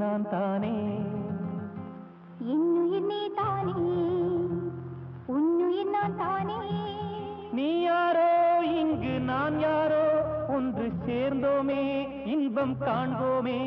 நான் தானே இன்னுயிர் நீ தானே உன்னுயிர் நான் தானே நீ யாரோ இங்கு நான் யாரோ ஒன்று சேர்ந்தோமே இன்பம் காண்போமே